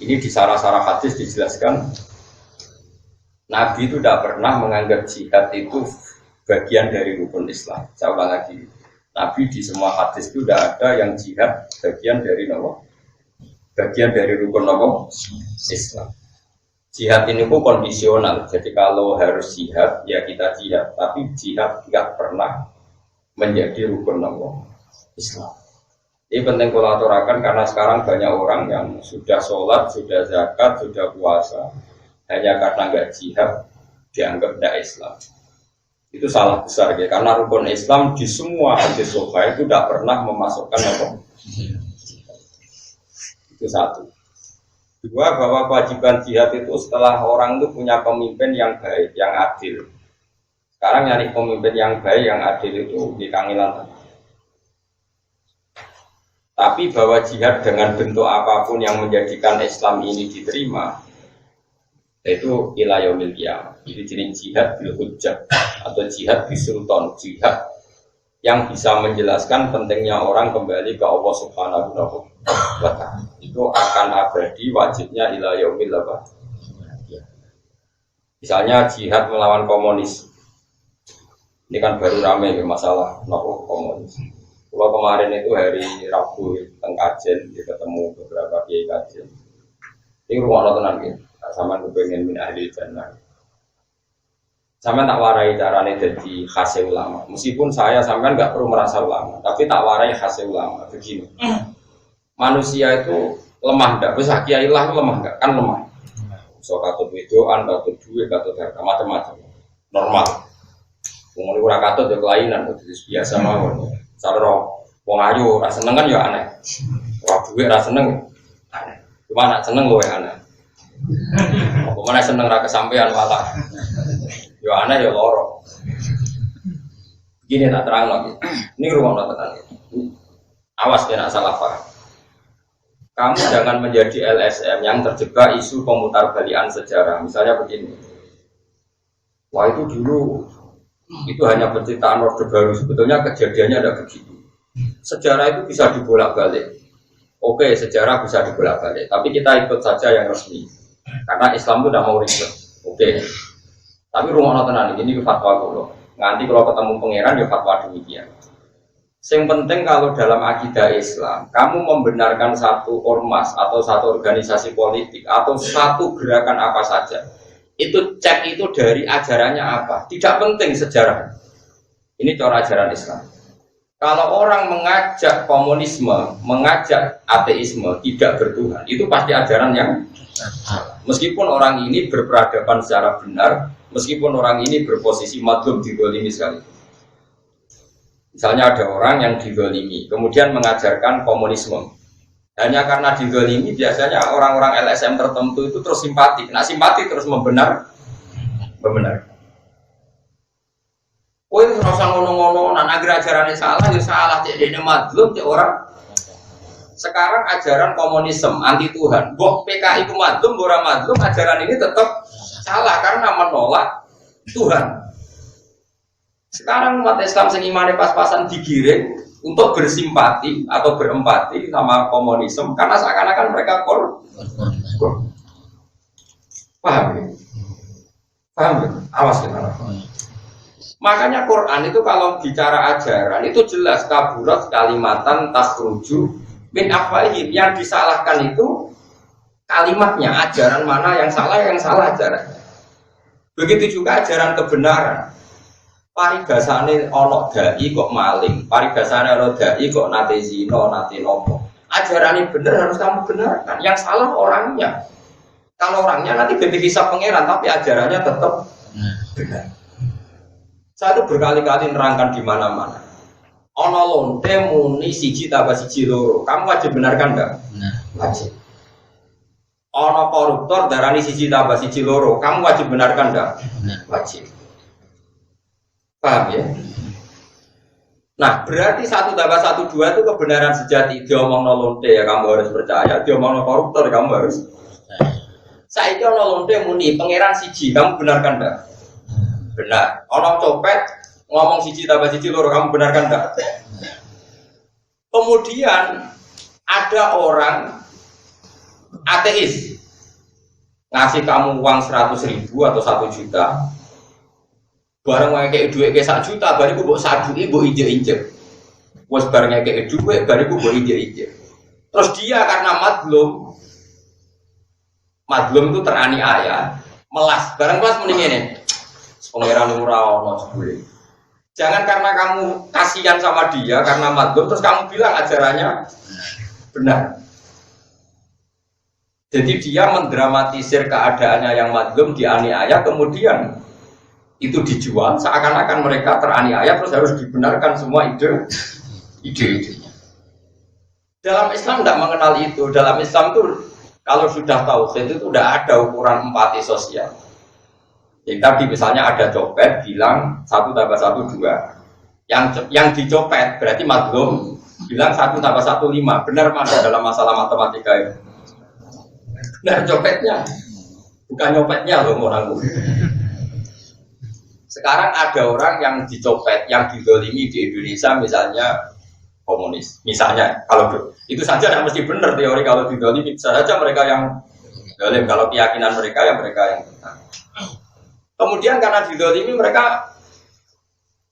Ini di sarah-sarah hadis dijelaskan Nabi itu tidak pernah menganggap jihad itu bagian dari rukun Islam. Saya ulang lagi, Nabi di semua hadis itu tidak ada yang jihad bagian dari bagian dari rukun Islam. Jihad ini pun kondisional. Jadi kalau harus jihad, ya kita jihad. Tapi jihad tidak pernah menjadi rukun Islam. Ini penting kalau aturakan karena sekarang banyak orang yang sudah sholat, sudah zakat, sudah puasa, hanya karena nggak jihad dianggap tidak Islam. Itu salah besar ya. Karena rukun Islam di semua hadis sahih itu tidak pernah memasukkan Itu satu. Dua, bahwa kewajiban jihad itu setelah orang itu punya pemimpin yang baik, yang adil. Sekarang nyari pemimpin yang baik, yang adil itu di kangilan. Tapi bahwa jihad dengan bentuk apapun yang menjadikan Islam ini diterima, yaitu ila yaumil qiyamah. Jadi jenis jihad bil hujjah atau jihad bil sultan, jihad yang bisa menjelaskan pentingnya orang kembali ke Allah Subhanahu wa ta'ala. Itu akan abadi wajibnya ila yaumil qiyamah. Misalnya jihad melawan komunis. Ini kan baru ramai masalah komunis. Kalau kemarin itu hari Rabu teng Kajen, ketemu beberapa kiai Kajen. Ini rumah tenan gitu. Sama gue pengen min ahli jannah. Sama tak warai caranya jadi khasnya ulama. Meskipun saya sampean nggak perlu merasa ulama, tapi tak warai khasnya ulama. Begini, manusia itu lemah nggak? Bisa kiai lah lemah nggak? Kan lemah. So katut videoan, katut duit, katut harta macam-macam. Normal. Ngomong ora katut ya kelainan, itu biasa mawon. Cara wong ayu ra seneng kan ya aneh. Ora duwe ra seneng aneh. Cuma nak seneng luwe aneh. Apa mana seneng ra kesampean malah. Ya aneh ya loro. Begini tak terang lagi. Ini ruang tenan. Awas ya nak salah paham. Kamu jangan menjadi LSM yang terjebak isu pemutarbalikan sejarah. Misalnya begini. Wah itu dulu itu hanya penciptaan Orde Baru, sebetulnya kejadiannya ada begitu. Sejarah itu bisa dibolak-balik. Oke, sejarah bisa dibolak-balik, tapi kita ikut saja yang resmi. Karena Islam itu tidak mau ribet. Oke. Tapi rumah tenan ini fatwa kulo. Nanti kalau ketemu pangeran ya fatwa demikian. Yang penting kalau dalam akidah Islam, kamu membenarkan satu ormas atau satu organisasi politik atau satu gerakan apa saja. Itu cek itu dari ajarannya apa. Tidak penting sejarah. Ini cara ajaran Islam. Kalau orang mengajak komunisme, mengajak ateisme, tidak bertuhan, itu pasti ajaran yang salah. Meskipun orang ini berperadaban secara benar, meskipun orang ini berposisi madlum digolimi sekali. Misalnya ada orang yang digolimi, kemudian mengajarkan komunisme. Hanya karena digolimi, biasanya orang-orang LSM tertentu itu terus simpati. Nah simpati terus membenar. Oh itu rasa ngono-ngono, nah agar ajarannya salah, ya salah. Jadi ini madlum, ya orang. Sekarang ajaran komunisme, anti Tuhan. Bok PKI itu madlum, orang madlum, ajaran ini tetap salah karena menolak Tuhan. Sekarang umat Islam sengimane pas-pasan digiring untuk bersimpati atau berempati sama komunisme karena seakan-akan mereka paham ya? Paham ya? Awas ya. Makanya Quran itu kalau bicara ajaran itu jelas kaburat kalimatan takhruju min afwahihim. Yang disalahkan itu kalimatnya, ajaran mana yang salah ajarannya. Begitu juga ajaran kebenaran. Paribasane ana dai kok maling, paribasane ana dai kok nate zina, nate nopo. Ajarannya benar harus kamu benarkan. Yang salah orangnya. Kalau orangnya nanti hisab pangeran, tapi ajarannya tetap benar. Saya itu berkali-kali nerangkan di mana-mana. Ana lonte muni siji tambah siji loro. Kamu wajib benarkan enggak? Wajib. Ana koruptor darani siji tambah siji loro. Kamu wajib benarkan enggak? Wajib. Paham ya? Nah, berarti 1 tambah 1 2 itu kebenaran sejati. Diomongno lonte ya kamu harus percaya, diomongno koruptor kamu harus percaya. Saiki ana lonte muni pangeran siji, kamu benarkan enggak? Benar. Ana copet ngomong siji tambah siji loro, kamu benarkan enggak? Kemudian ada orang ateis ngasih kamu uang 100.000 atau 1 juta, barang kayak duit kayak 1 juta, bariku buat 1 juta, buat injek-injek. Wes barangnya kayak duit, bariku buat injek-injek. Terus dia karena madlum itu teraniaya, melas. Barang kelas mending ini, pengiran murah ono sebule. Jangan karena kamu kasihan sama dia karena madlum, terus kamu bilang ajarannya benar. Jadi dia mendramatisir keadaannya yang madlum dianiaya, kemudian itu dijual seakan-akan mereka teraniaya terus harus dibenarkan semua ide-idenya. Dalam Islam tidak mengenal itu. Dalam Islam itu kalau sudah tauhid itu tidak ada ukuran empati sosial. Jadi tadi misalnya ada copet bilang 1 tambah 1 2. Yang dicopet berarti madlum bilang 1 tambah 1 5. Benar mana dalam masalah matematika itu? Benar copetnya, bukan nyopetnya loh orangku. Sekarang ada orang yang dicopet, yang didolimi di Indonesia misalnya komunis. Misalnya kalau itu saja tidak mesti benar teori kalau didolimi. Bisa saja mereka yang dolim, kalau keyakinan mereka yang benar. Kemudian karena didolimi mereka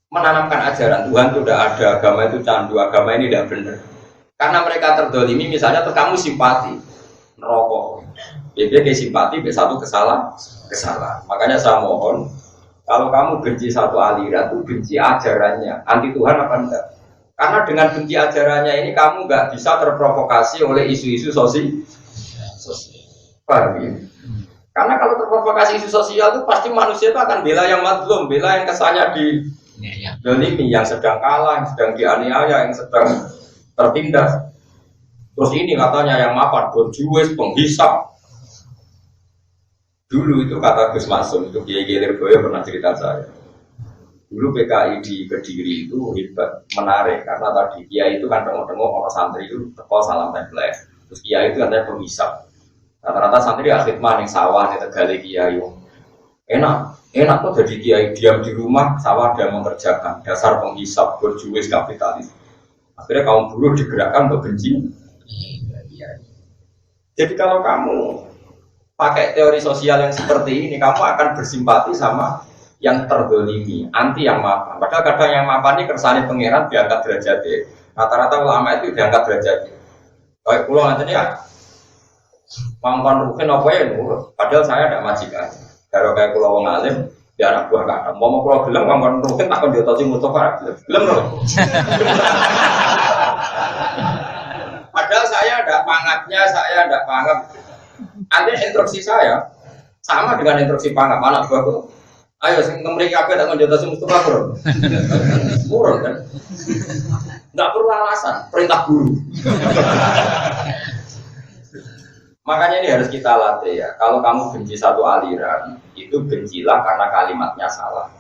menanamkan ajaran Tuhan itu tidak ada, agama itu candu, agama ini tidak benar. Karena mereka terdolimi misalnya terus kamu simpati merokok, dia simpati satu kesalahan. Makanya saya mohon kalau kamu benci satu aliran itu benci ajarannya, anti Tuhan apa enggak? Karena dengan benci ajarannya ini kamu nggak bisa terprovokasi oleh isu-isu sosial. Paham ya? Karena kalau terprovokasi isu sosial itu pasti manusia itu akan bela yang madlum, bela yang kesannya didolimi, yang sedang kalah, yang sedang dianiaya, yang sedang tertindas. Terus ini katanya yang mapan, berjuis, penghisap. Dulu itu kata Gus Masum, itu Kiai Lirboyo pernah cerita saya. Dulu PKI di Kediri itu hebat, menarik karena tadi Kiai itu kan tengok-tengok orang santri itu teko salam tempel. Terus Kiai itu katanya penghisap. Rata-rata santri khidmah ning sawah ning Tegale Kiai. Enak kok jadi Kiai diam di rumah, sawah dia mengerjakan. Dasar penghisap, berjuis, kapitalis. Akhirnya kaum buruh digerakkan untuk benci. Jadi kalau kamu pakai teori sosial yang seperti ini, kamu akan bersimpati sama yang terdolimi, anti yang mapan. Padahal kadang yang mapan ini kersane pangeran diangkat derajatnya. Rata-rata ulama itu diangkat derajatnya. Kayak pulau nanti ya, mampan rukin apa ya nurut. Padahal saya tidak majikan. Kalau kayak pulau wong alim, ya anak buah kata. Mau pulau bilang mampan rukin takkan diotasi Mustafa. Belum loh. Padahal saya ada pangapnya, saya ada pangap. Artinya instruksi saya sama dengan instruksi pangap anak buahku. Ayo, mereka apa tak menjadi Mustafa bro? Murah kan? Tidak perlu alasan, perintah guru. Makanya ini harus kita latih ya. Kalau kamu benci satu aliran, itu bencilah karena kalimatnya salah.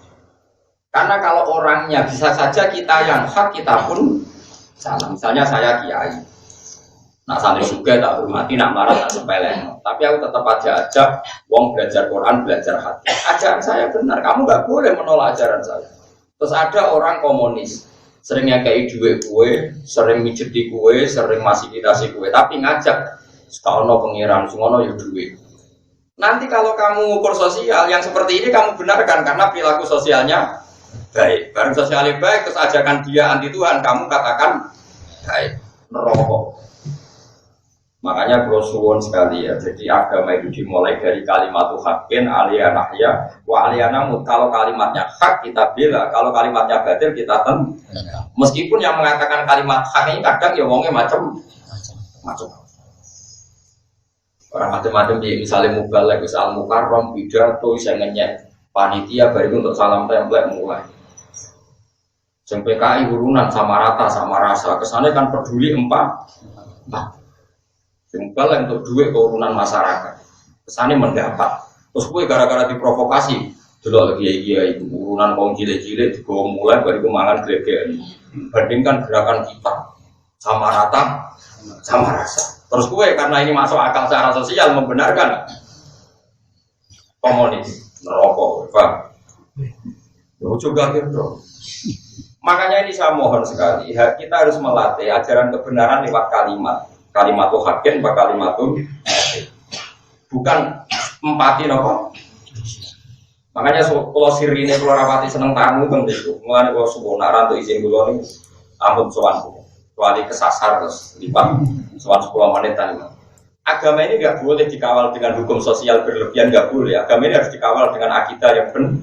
Karena kalau orangnya bisa saja kita yang hak, kita pun salah. Misalnya saya kiai. Nak santri juga tak hormati, nak marah tak sepeleng. Tapi aku tetap aja ajak wong belajar Quran, belajar hati. Ajaran saya benar, kamu nggak boleh menolak ajaran saya. Terus ada orang komunis, seringnya kayak duit kue, sering mijet di kue, sering masifikasi kue, tapi ngajak setaono pengiran, semono ya duit. Nanti kalau kamu ukur sosial yang seperti ini kamu benarkan karena perilaku sosialnya baik. Barang sosialnya baik, terus ajakan dia anti Tuhan, kamu katakan baik, nerokok. Makanya kalau suwon sekali ya, jadi agama itu dimulai dari kalimat haqqin aliyanahya wa aliyanamut. Kalau kalimatnya hak kita bela, kalau kalimatnya batil kita meskipun yang mengatakan kalimat hak ini kadang ya wongnya macam-macam. Orang macam-macam misalnya mubalek, misal mukarram, pidato, saya ngenyek panitia baru untuk salam template mulai. Sampai PKI urunan sama rata sama rasa, kesannya kan peduli empat. Jempol untuk duit keurunan masyarakat, kesannya mendapat. Terus gue gara-gara diprovokasi, dulu lagi ya ibu urunan kaum cilik-cilik dibawa mulai dari kemangan gregean. Bandingkan gerakan kita sama rata, sama rasa. Terus gue karena ini masuk akal secara sosial membenarkan komunis, nerokok, pak. Juga gitu. Makanya ini saya mohon sekali, kita harus melatih ajaran kebenaran lewat kalimat. Kalimat haqqin, kalimat bukan empati nopo. Makanya kalau sirine kalau rapati seneng tamu kan itu. Mulane kalau subuh naran tuh izin kula nih ampun sowan. Kecuali kesasar terus lipat sowan 10 menit tadi. Agama ini nggak boleh dikawal dengan hukum sosial berlebihan, nggak boleh. Agama ini harus dikawal dengan akidah yang benar.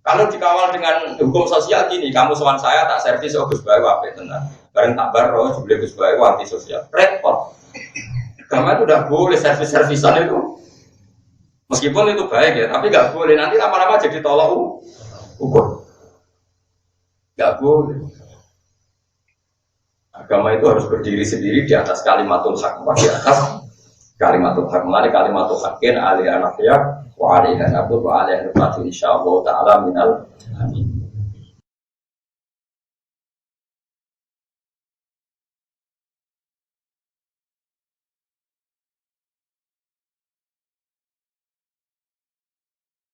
Kalau dikawal dengan hukum sosial gini, kamu sowan saya tak servis, oh Gus Bayu apa tenang. Bareng tak baro, jebule Gus Bayu anti sosial. Repot. Agama itu udah boleh servis-servisan itu. Meskipun itu baik ya, tapi nggak boleh nanti lama-lama jadi tolak ukur. Nggak boleh. Agama itu harus berdiri sendiri di atas kalimatul haq, di atas kalimatul haq. Mulai kalimatul haqqin alaihi anafiyah wa alaihi nabut wa alaihi nabut insyaallah ta'ala minal amin.